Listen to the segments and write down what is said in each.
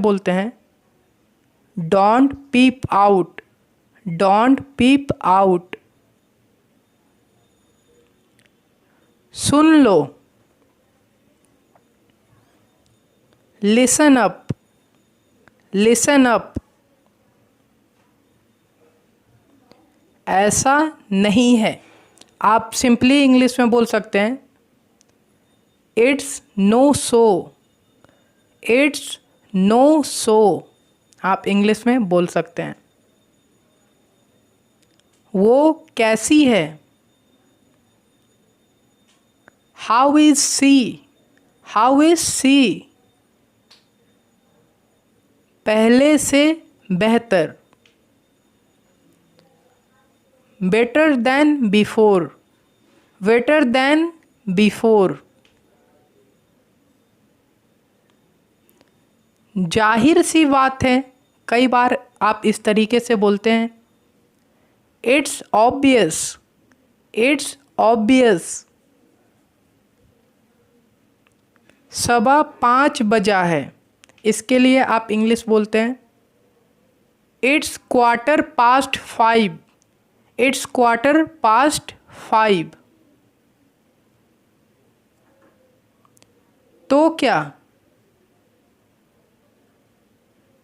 बोलते हैं don't peep out, don't peep out. सुन लो, लिसन अप, लिसन अप। ऐसा नहीं है, आप सिंपली इंग्लिश में बोल सकते हैं it's no so, it's no so. आप इंग्लिश में बोल सकते हैं। वो कैसी है, how is she, how is she. पहले से बेहतर, better than before, better than before. जाहिर सी बात है, कई बार आप इस तरीके से बोलते हैं इट्स ऑब्वियस, इट्स ऑब्वियस। 5:15 बजा है, इसके लिए आप इंग्लिश बोलते हैं इट्स 5:15, इट्स 5:15। तो क्या,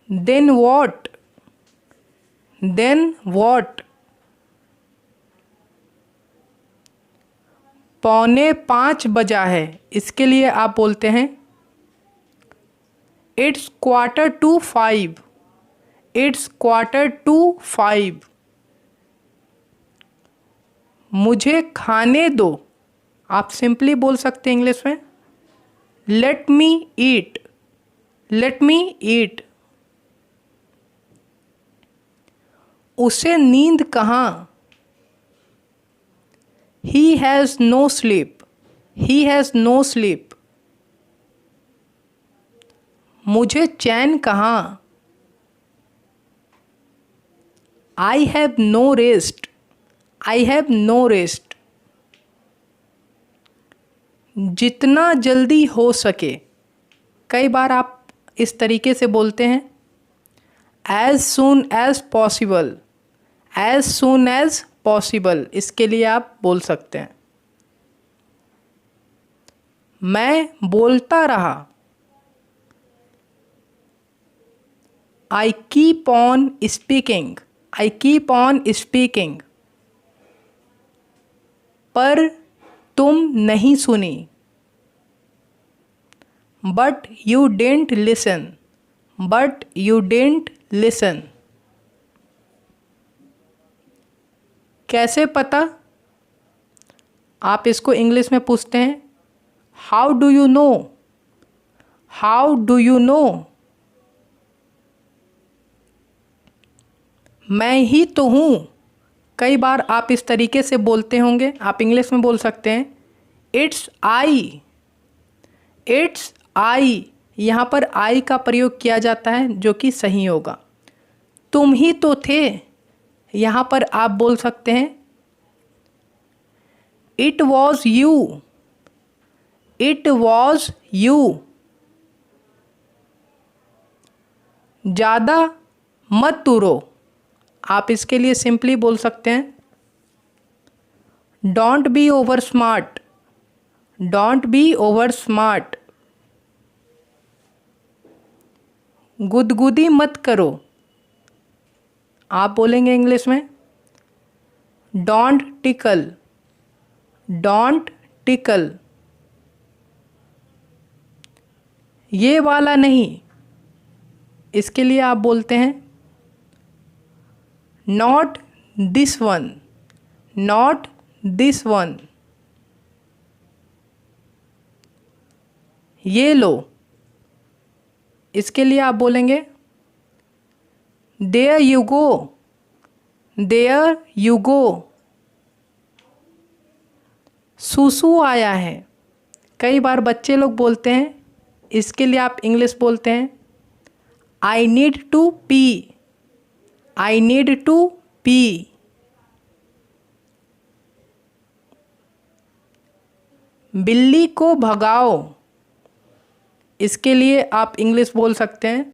देन वॉट, देन वॉट। 4:45 बजा है, इसके लिए आप बोलते हैं इट्स 4:45, इट्स 4:45। मुझे खाने दो, आप सिंपली बोल सकते हैं इंग्लिश में लेट मी ईट, लेट मी ईट। उसे नींद कहाँ, he has no sleep, he has no sleep. मुझे चैन कहाँ, I have no rest, I have no rest. जितना जल्दी हो सके, कई बार आप इस तरीके से बोलते हैं as soon as possible, as soon as possible. इसके लिए आप बोल सकते हैं मैं बोलता रहा, I keep on speaking, I keep on speaking. पर तुम नहीं सुनी, but you didn't listen, but you didn't listen. कैसे पता, आप इसको इंग्लिश में पूछते हैं how do you know, how do you know. मैं ही तो हूँ, कई बार आप इस तरीके से बोलते होंगे, आप इंग्लिश में बोल सकते हैं इट्स आई, इट्स आई। यहाँ पर आई का प्रयोग किया जाता है जो कि सही होगा। तुम ही तो थे, यहाँ पर आप बोल सकते हैं it was you, it was you. ज़्यादा मत तुरो, आप इसके लिए सिंपली बोल सकते हैं don't be over smart, don't be over smart. गुदगुदी मत करो, आप बोलेंगे इंग्लिश में डोंट टिकल, डोंट टिकल। ये वाला नहीं, इसके लिए आप बोलते हैं not this one, not this one. ये लो, इसके लिए आप बोलेंगे there you go, there you go. सूसू आया है, कई बार बच्चे लोग बोलते हैं, इसके लिए आप इंग्लिश बोलते हैं I need to pee, I need to pee. बिल्ली को भगाओ, इसके लिए आप इंग्लिश बोल सकते हैं